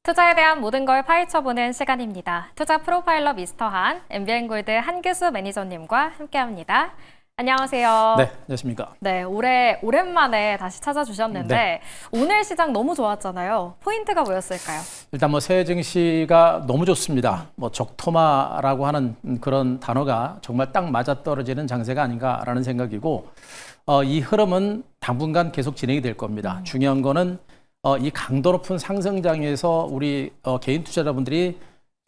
투자에 대한 모든 걸 파헤쳐보는 시간입니다. 투자 프로파일러 미스터 한, MBN골드 한규수 매니저님과 함께합니다. 안녕하세요. 네, 안녕하십니까. 네, 오랜만에 다시 찾아주셨는데 네. 오늘 시장 너무 좋았잖아요. 포인트가 뭐였을까요? 일단 새해 증시가 너무 좋습니다. 적토마라고 하는 그런 단어가 정말 딱 맞아떨어지는 장세가 아닌가라는 생각이고, 이 흐름은 당분간 계속 진행이 될 겁니다. 중요한 거는 이 강도 높은 상승장에서 우리 개인 투자자분들이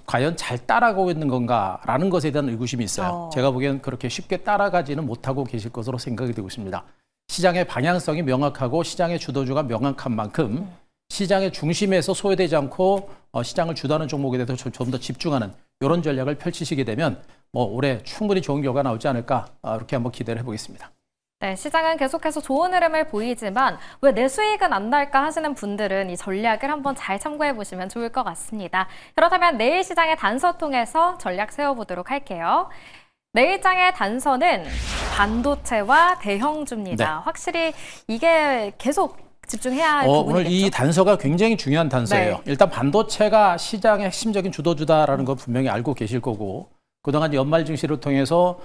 과연 잘 따라가고 있는 건가라는 것에 대한 의구심이 있어요. 제가 보기엔 그렇게 쉽게 따라가지는 못하고 계실 것으로 생각이 되고 있습니다. 시장의 방향성이 명확하고 시장의 주도주가 명확한 만큼 시장의 중심에서 소외되지 않고 시장을 주도하는 종목에 대해서 좀 더 집중하는 이런 전략을 펼치시게 되면 올해 충분히 좋은 결과가 나오지 않을까 이렇게 한번 기대를 해보겠습니다. 네, 시장은 계속해서 좋은 흐름을 보이지만 왜 내 수익은 안 날까 하시는 분들은 이 전략을 한번 잘 참고해 보시면 좋을 것 같습니다. 그렇다면 내일 시장의 단서 통해서 전략 세워보도록 할게요. 내일장의 단서는 반도체와 대형주입니다. 네. 확실히 이게 계속 집중해야 할 부분이겠죠. 오늘 이 단서가 굉장히 중요한 단서예요. 네. 일단 반도체가 시장의 핵심적인 주도주다라는 걸 분명히 알고 계실 거고, 그동안 연말 증시를 통해서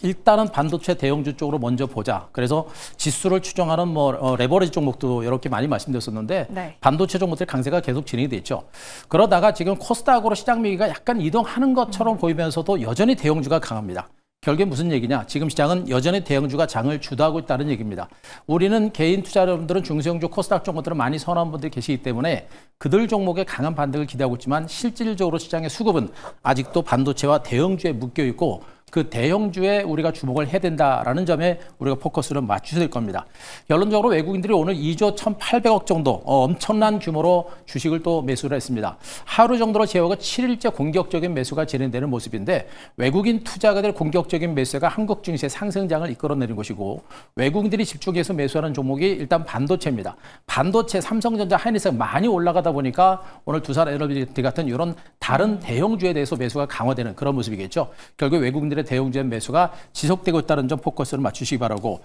일단은 반도체 대형주 쪽으로 먼저 보자. 그래서 지수를 추정하는 레버리지 종목도 이렇게 많이 말씀드렸었는데 네. 반도체 종목들 강세가 계속 진행이 됐죠. 그러다가 지금 코스닥으로 시장 매기가 약간 이동하는 것처럼 보이면서도 여전히 대형주가 강합니다. 결국에 무슨 얘기냐? 지금 시장은 여전히 대형주가 장을 주도하고 있다는 얘기입니다. 우리는 개인 투자자분들은 중소형주 코스닥 종목들을 많이 선호하는 분들이 계시기 때문에 그들 종목에 강한 반등을 기대하고 있지만 실질적으로 시장의 수급은 아직도 반도체와 대형주에 묶여 있고 그 대형주에 우리가 주목을 해야 된다라는 점에 우리가 포커스를 맞추셔야 될 겁니다. 결론적으로 외국인들이 오늘 2조 1,800억 정도 엄청난 규모로 주식을 또 매수를 했습니다. 하루 정도로 제어가 7일째 공격적인 매수가 진행되는 모습인데 외국인 투자가들 공격적인 매수가 한국 증시의 상승장을 이끌어내는 것이고 외국인들이 집중해서 매수하는 종목이 일단 반도체입니다. 반도체 삼성전자 하이닉스가 많이 올라가다 보니까 오늘 두산에너지 같은 이런 다른 대형주에 대해서 매수가 강화되는 그런 모습이겠죠. 결국 외국인들의 대형주의 매수가 지속되고 있다는 점 포커스를 맞추시기 바라고,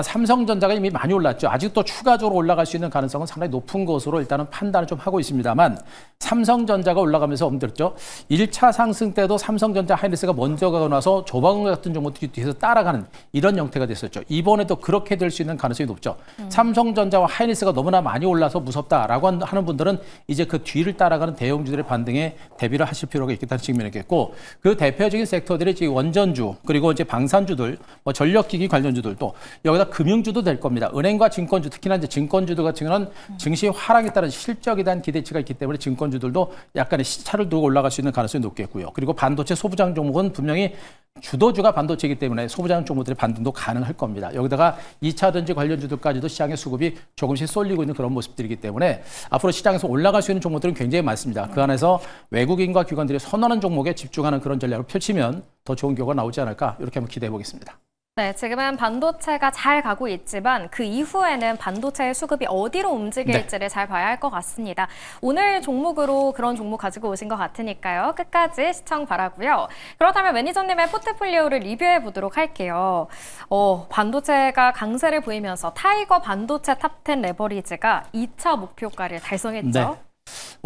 삼성전자가 이미 많이 올랐죠. 아직도 추가적으로 올라갈 수 있는 가능성은 상당히 높은 것으로 일단은 판단을 좀 하고 있습니다만 삼성전자가 올라가면서 옮겼죠. 1차 상승 때도 삼성전자 하이닉스가 먼저 가고 나서 조방금 같은 종목들이 뒤에서 따라가는 이런 형태가 됐었죠. 이번에도 그렇게 될 수 있는 가능성이 높죠. 삼성전자와 하이닉스가 너무나 많이 올라서 무섭다라고 하는 분들은 이제 그 뒤를 따라가는 대형주들의 반등에 대비를 하실 필요가 있겠다는 측면이겠고, 그 대표적인 섹터들이 지금 원전주 그리고 이제 방산주들, 전력기기 관련주들도 여기다 금융주도 될 겁니다. 은행과 증권주, 특히나 이제 증권주들 같은 경우는 증시 하락에 따른 실적에 대한 기대치가 있기 때문에 증권주들도 약간의 시차를 두고 올라갈 수 있는 가능성이 높겠고요. 그리고 반도체 소부장 종목은 분명히 주도주가 반도체이기 때문에 소부장 종목들의 반등도 가능할 겁니다. 여기다가 2차전지 관련주들까지도 시장의 수급이 조금씩 쏠리고 있는 그런 모습들이기 때문에 앞으로 시장에서 올라갈 수 있는 종목들은 굉장히 많습니다. 그 안에서 외국인과 기관들이 선호하는 종목에 집중하는 그런 전략을 펼치면 더 좋은 결과가 나오지 않을까 이렇게 한번 기대해 보겠습니다. 네, 지금은 반도체가 잘 가고 있지만 그 이후에는 반도체의 수급이 어디로 움직일지를 잘 봐야 할 것 같습니다. 오늘 종목으로 그런 종목 가지고 오신 것 같으니까요. 끝까지 시청 바라고요. 그렇다면 매니저님의 포트폴리오를 리뷰해 보도록 할게요. 반도체가 강세를 보이면서 타이거 반도체 탑10 레버리지가 2차 목표가를 달성했죠. 네.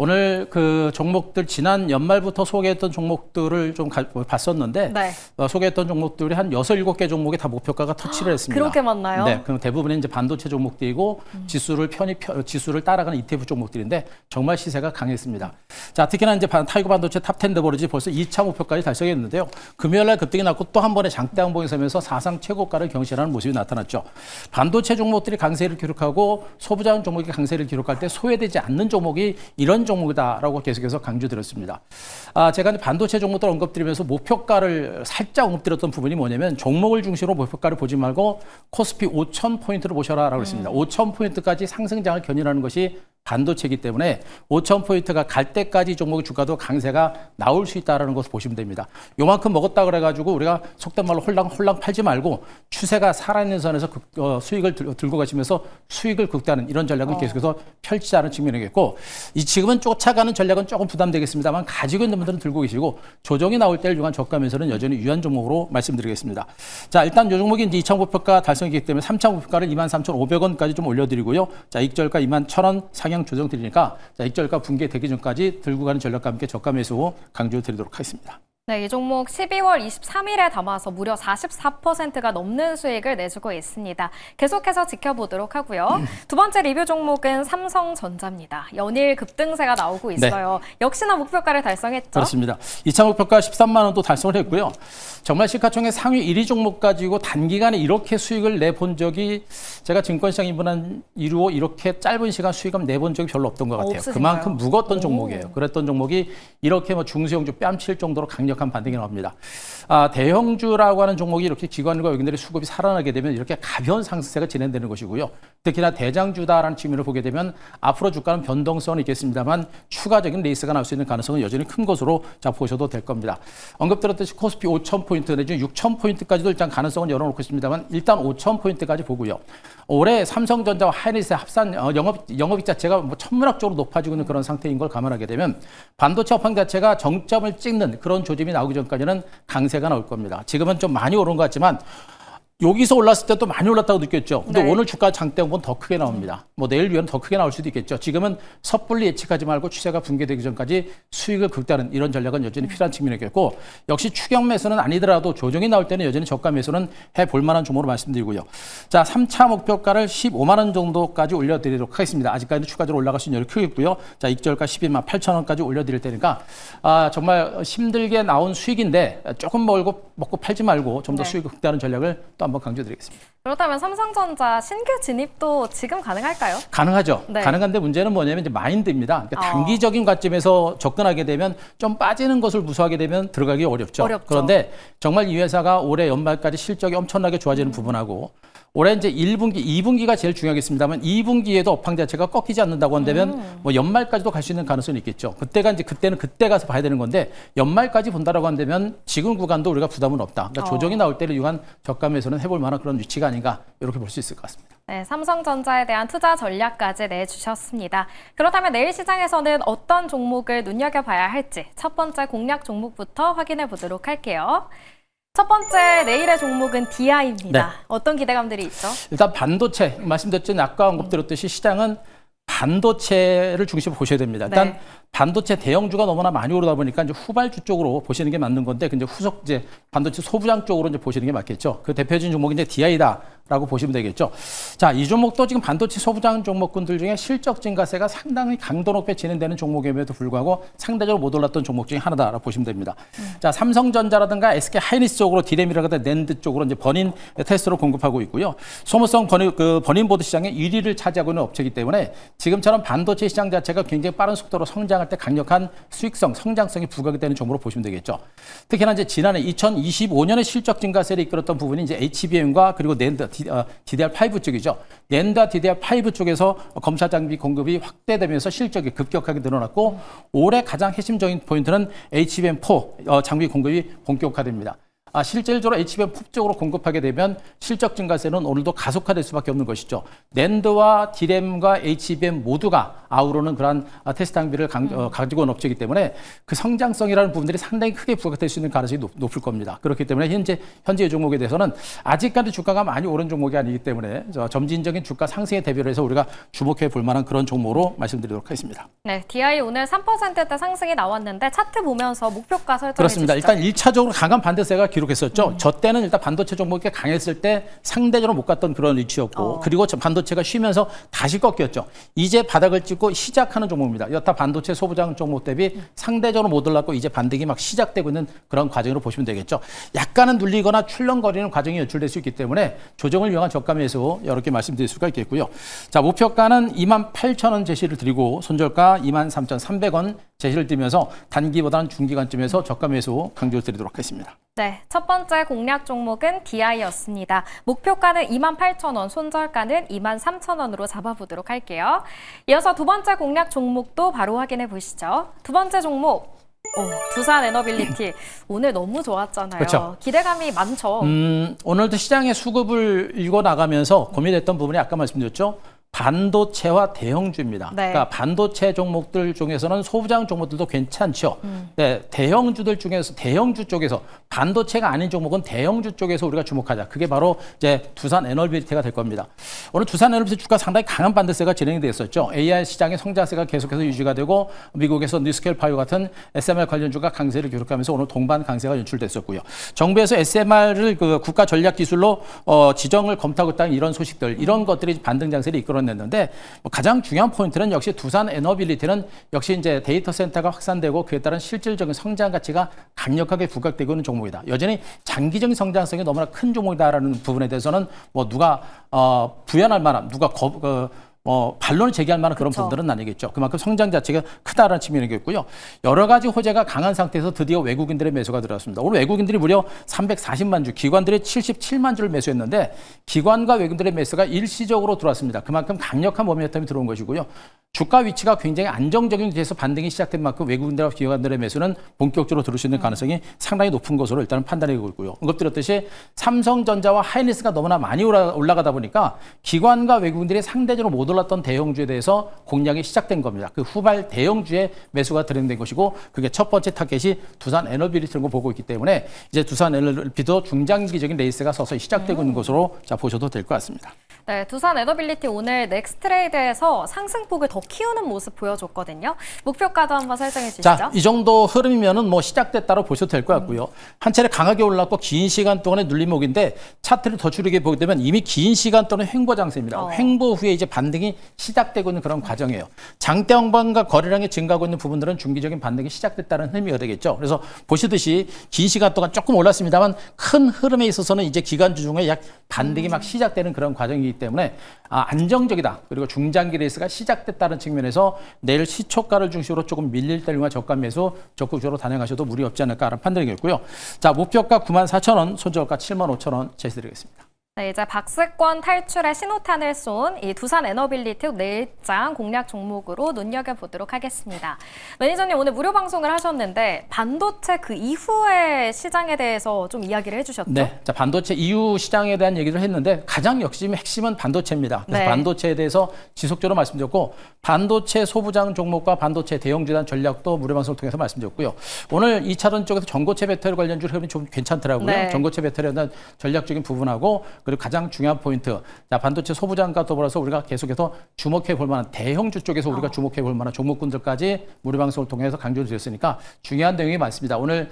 오늘 그 종목들 지난 연말부터 소개했던 종목들을 좀 봤었는데 네. 소개했던 종목들이 한 6, 7개 종목이 다 목표가가 터치를 했습니다. 그렇게 많나요? 네, 그럼 대부분은 이제 반도체 종목들이고 지수를 따라가는 ETF 종목들인데 정말 시세가 강했습니다. 자, 특히나 이제 타이거 반도체 탑10 레버리지 벌써 2차 목표까지 달성했는데요. 금요일 날 급등이 났고 또 한 번에 장대 항봉이 서면서 사상 최고가를 경신하는 모습이 나타났죠. 반도체 종목들이 강세를 기록하고 소부장 종목이 강세를 기록할 때 소외되지 않는 종목이 이런 종목이다라고 계속해서 강조드렸습니다. 제가 이제 반도체 종목들 언급드리면서 목표가를 살짝 언급드렸던 부분이 뭐냐면 종목을 중심으로 목표가를 보지 말고 코스피 5,000포인트를 보셔라라고 했습니다. 5,000포인트까지 상승장을 견인하는 것이 반도체이기 때문에 5,000포인트가 갈 때까지 종목의 주가도 강세가 나올 수 있다는 것을 보시면 됩니다. 요만큼 먹었다 그래가지고 우리가 속된 말로 홀랑 팔지 말고 추세가 살아있는 선에서 수익을 들고 가시면서 수익을 극대화하는 이런 전략은 계속해서 펼치자는 측면이겠고, 지금은 쫓아가는 전략은 조금 부담되겠습니다만 가지고 있는 분들은 들고 계시고 조정이 나올 때를 위한 저가면서는 여전히 유한 종목으로 말씀드리겠습니다. 자, 일단 이 종목이 이제 2차 목표가 달성이기 때문에 3차 목표가를 23,500원까지 좀 올려드리고요. 자, 익절가 21,000원 상향 방향 조정 드리니까 자, 익절가 붕괴되기 전까지 들고 가는 전략과 함께 저가 매수 강조 드리도록 하겠습니다. 네, 이 종목 12월 23일에 담아서 무려 44%가 넘는 수익을 내주고 있습니다. 계속해서 지켜보도록 하고요. 두 번째 리뷰 종목은 삼성전자입니다. 연일 급등세가 나오고 있어요. 역시나 목표가를 달성했죠. 그렇습니다. 2차 목표가 13만 원도 달성을 했고요. 정말 시가총액 상위 1위 종목 가지고 단기간에 이렇게 수익을 내본 적이 제가 증권시장 입문한 이후로 이렇게 짧은 시간 수익을 내본 적이 별로 없던 것 같아요. 없으신가요? 그만큼 무거웠던 종목이에요. 그랬던 종목이 이렇게 뭐 중소형주 뺨칠 정도로 강력한 반등이 나옵니다. 대형주라고 하는 종목이 이렇게 기관과 외국인들의 수급이 살아나게 되면 이렇게 가벼운 상승세가 진행되는 것이고요. 특히나 대장주다라는 측면을 보게 되면 앞으로 주가는 변동성은 있겠습니다만 추가적인 레이스가 나올 수 있는 가능성은 여전히 큰 것으로 자 보셔도 될 겁니다. 언급드렸듯이 코스피 5,000포인트 내지 6,000포인트까지도 일단 가능성은 열어놓고 있습니다만 일단 5,000포인트까지 보고요. 올해 삼성전자와 하이닉스의 합산 영업이익 자체가 뭐 천문학적으로 높아지고 있는 그런 상태인 걸 감안하게 되면 반도체 업황 자체가 정점을 찍는 그런 조짐이 나오기 전까지는 강세가 나올 겁니다. 지금은 좀 많이 오른 것 같지만 여기서 올랐을 때도 많이 올랐다고 느꼈죠. 근데 네. 오늘 주가 장대 보면 더 크게 나옵니다. 뭐 내일 위에는 더 크게 나올 수도 있겠죠. 지금은 섣불리 예측하지 말고 추세가 붕괴되기 전까지 수익을 극대화하는 이런 전략은 여전히 필요한 측면이겠고 역시 추경 매수는 아니더라도 조정이 나올 때는 여전히 저가 매수는 해볼 만한 종목으로 말씀드리고요. 자, 3차 목표가를 15만 원 정도까지 올려드리도록 하겠습니다. 아직까지는 추가적으로 올라갈 수 있는 여력이 크겠고요. 자, 익절가 12만 8천 원까지 올려드릴 테니까 정말 힘들게 나온 수익인데 조금 먹고 팔지 말고 좀 더 네. 수익을 극대화하는 전략을 또 한번 강조드리겠습니다. 그렇다면 삼성전자 신규 진입도 지금 가능할까요? 가능하죠. 네. 가능한데 문제는 뭐냐면 이제 마인드입니다. 그러니까 단기적인 관점에서 접근하게 되면 좀 빠지는 것을 무서워하게 되면 들어가기 어렵죠. 그런데 정말 이 회사가 올해 연말까지 실적이 엄청나게 좋아지는 부분하고 올해 이제 1분기, 2분기가 제일 중요하겠습니다만 2분기에도 업황 자체가 꺾이지 않는다고 한다면 뭐 연말까지도 갈 수 있는 가능성이 있겠죠. 그때는 그때 가서 봐야 되는 건데 연말까지 본다라고 한다면 지금 구간도 우리가 부담은 없다. 그러니까 조정이 나올 때를 위한 저감에서는 해볼 만한 그런 위치가 아닌가 이렇게 볼 수 있을 것 같습니다. 네, 삼성전자에 대한 투자 전략까지 내주셨습니다. 그렇다면 내일 시장에서는 어떤 종목을 눈여겨봐야 할지 첫 번째 공략 종목부터 확인해 보도록 할게요. 첫 번째 내일의 종목은 DI입니다. 네. 어떤 기대감들이 있죠? 일단 반도체 말씀드렸죠. 아까 언급드렸듯이 시장은 반도체를 중심으로 보셔야 됩니다. 일단 네. 반도체 대형주가 너무나 많이 오르다 보니까 이제 후발주 쪽으로 보시는 게 맞는 건데, 근데 후속 이제 반도체 소부장 쪽으로 이제 보시는 게 맞겠죠. 그 대표적인 종목이 이제 DI다라고 보시면 되겠죠. 자, 이 종목도 지금 반도체 소부장 종목군들 중에 실적 증가세가 상당히 강도 높게 진행되는 종목임에도 불구하고 상대적으로 못 올랐던 종목 중에 하나다라고 보시면 됩니다. 자, 삼성전자라든가 SK 하이닉스 쪽으로 디램이라든가 낸드 쪽으로 이제 버닌 테스트로 공급하고 있고요. 소모성 버닌보드 시장의 1위를 차지하고 있는 업체이기 때문에 지금처럼 반도체 시장 자체가 굉장히 빠른 속도로 성장할 때 강력한 수익성, 성장성이 부각이 되는 종목으로 보시면 되겠죠. 특히나 이제 지난해 2025년에 실적 증가세를 이끌었던 부분이 이제 HBM과 그리고 낸드, DDR5 쪽이죠. 낸드와 DDR5 쪽에서 검사 장비 공급이 확대되면서 실적이 급격하게 늘어났고 올해 가장 핵심적인 포인트는 HBM4 장비 공급이 본격화됩니다. 실질적으로 HBM4 쪽으로 공급하게 되면 실적 증가세는 오늘도 가속화될 수밖에 없는 것이죠. 낸드와 디램과 HBM 모두가 아우르는 그러한 테스트 장비를 가지고 온 업체이기 때문에 그 성장성이라는 부분들이 상당히 크게 부각될 수 있는 가능성이 높을 겁니다. 그렇기 때문에 현재 이 종목에 대해서는 아직까지 주가가 많이 오른 종목이 아니기 때문에 점진적인 주가 상승에 대비를 해서 우리가 주목해 볼 만한 그런 종목으로 말씀드리도록 하겠습니다. 네, DI 오늘 3%대 상승이 나왔는데 차트 보면서 목표가 설정해 그렇습니다. 주시죠. 일단 1차적으로 강한 반대세가 기록했었죠. 저 때는 일단 반도체 종목이 강했을 때 상대적으로 못 갔던 그런 위치였고 그리고 반도체가 쉬면서 다시 꺾였죠. 이제 바닥을 찍고 시작하는 종목입니다. 여타 반도체 소부장 종목 대비 상대적으로 못 올랐고 이제 반등이 막 시작되고 있는 그런 과정으로 보시면 되겠죠. 약간은 눌리거나 출렁거리는 과정이 연출될 수 있기 때문에 조정을 이용한 저가매수 여러 개 말씀드릴 수가 있겠고요. 자, 목표가는 28,000원 제시를 드리고 손절가 23,300원 제시를 드리면서 단기보다는 중기 관점에서 저가매수 강조를 드리도록 하겠습니다. 네, 첫 번째 공략 종목은 DI였습니다. 목표가는 28,000원, 손절가는 23,000원으로 잡아보도록 할게요. 이어서 두 번째 공략 종목도 바로 확인해 보시죠. 두 번째 종목, 두산 에너빌리티. 오늘 너무 좋았잖아요. 그렇죠. 기대감이 많죠. 오늘도 시장의 수급을 읽어 나가면서 고민했던 부분이 아까 말씀드렸죠. 반도체와 대형주입니다. 네. 그러니까 반도체 종목들 중에서는 소부장 종목들도 괜찮죠. 네, 대형주들 중에서 대형주 쪽에서 반도체가 아닌 종목은 대형주 쪽에서 우리가 주목하자. 그게 바로 이제 두산 에너빌리티가 될 겁니다. 오늘 두산 에너빌리티 주가 상당히 강한 반등세가 진행이 됐었죠. AI 시장의 성장세가 계속해서 유지가 되고 미국에서 뉴스케일 파이어 같은 SMR 관련주가 강세를 기록하면서 오늘 동반 강세가 연출됐었고요. 정부에서 SMR을 그 국가 전략 기술로 지정을 검토하고 있다는 이런 소식들, 이런 것들이 반등 장세를 이끌어냈는데 가장 중요한 포인트는 역시 두산 에너빌리티는 역시 이제 데이터 센터가 확산되고 그에 따른 실질적인 성장 가치가 강력하게 부각되고 있는 종목이다. 여전히 장기적인 성장성이 너무나 큰 종목이다라는 부분에 대해서는 뭐 누가 부연할 만한 누가 반론을 제기할 만한 그런 그쵸. 부분들은 아니겠죠. 그만큼 성장 자체가 크다라는 측면이겠고요. 여러 가지 호재가 강한 상태에서 드디어 외국인들의 매수가 들어왔습니다. 오늘 외국인들이 무려 340만 주, 기관들이 77만 주를 매수했는데 기관과 외국인들의 매수가 일시적으로 들어왔습니다. 그만큼 강력한 모멘텀이 들어온 것이고요. 주가 위치가 굉장히 안정적인 위치에서 반등이 시작된 만큼 외국인들과 기관들의 매수는 본격적으로 들을 수 있는 가능성이 상당히 높은 것으로 일단은 판단하고 있고요. 언급드렸듯이 삼성전자와 하이닉스가 너무나 많이 올라가다 보니까 기관과 외국인들이 상대적으로 못 올랐던 대형주에 대해서 공략이 시작된 겁니다. 그 후발 대형주의 매수가 들어된 것이고 그게 첫 번째 타겟이 두산 에너빌리티라는 걸 보고 있기 때문에 이제 두산 에너빌리티도 중장기적인 레이스가 서서히 시작되고 있는 것으로 보셔도 될 것 같습니다. 네, 두산 에너빌리티 오늘 넥스트레이드에서 상승폭을 더 키우는 모습 보여줬거든요. 목표가도 한번 설정해 주시죠. 자, 이 정도 흐름이면은 뭐 시작됐다고 보셔도 될 것 같고요. 한 차례 강하게 올랐고 긴 시간 동안의 눌림목인데 차트를 더 줄이게 보게 되면 이미 긴 시간 동안 횡보 장세입니다. 횡보 후에 이제 반등이 시작되고 있는 그런 과정이에요. 장대 양반과 거래량이 증가하고 있는 부분들은 중기적인 반등이 시작됐다는 의미가 되겠죠. 그래서 보시듯이 긴 시간 동안 조금 올랐습니다만 큰 흐름에 있어서는 이제 기간주 중에 약 반등이 막 시작되는 그런 과정이기 때문에 안정적이다. 그리고 중장기 레이스가 시작됐다는 측면에서 내일 시초가를 중심으로 조금 밀릴 때와 저가 매수 적극적으로 단행하셔도 무리 없지 않을까라는 판단이겠고요. 자, 목표가 94,000원, 손절가 75,000원 제시드리겠습니다. 네, 이제 박스권 탈출의 신호탄을 쏜 이 두산 에너빌리티 내일장 공략 종목으로 눈여겨보도록 하겠습니다. 매니저님 오늘 무료 방송을 하셨는데 반도체 그 이후의 시장에 대해서 좀 이야기를 해주셨죠? 네, 자 반도체 이후 시장에 대한 얘기를 했는데 가장 핵심은 반도체입니다. 그래서 네. 반도체에 대해서 지속적으로 말씀드렸고 반도체 소부장 종목과 반도체 대형주단 전략도 무료 방송을 통해서 말씀드렸고요. 오늘 2차전 쪽에서 전고체 배터리 관련주 흐름이 좀 괜찮더라고요. 네. 전고체 배터리에 대한 전략적인 부분하고 그리고 가장 중요한 포인트, 자 반도체 소부장과 더불어서 우리가 계속해서 주목해 볼 만한 대형주 쪽에서 우리가 주목해 볼 만한 종목군들까지 무료 방송을 통해서 강조를 드렸으니까 중요한 내용이 많습니다. 오늘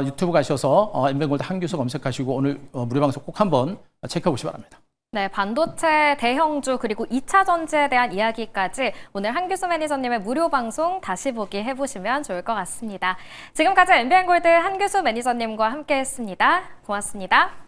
유튜브 가셔서 엠벤골드 한규수 검색하시고 오늘 무료 방송 꼭 한번 체크해 보시기 바랍니다. 네, 반도체 대형주 그리고 2차 전지에 대한 이야기까지 오늘 한규수 매니저님의 무료 방송 다시 보기 해보시면 좋을 것 같습니다. 지금까지 엠비엔골드 한규수 매니저님과 함께했습니다. 고맙습니다.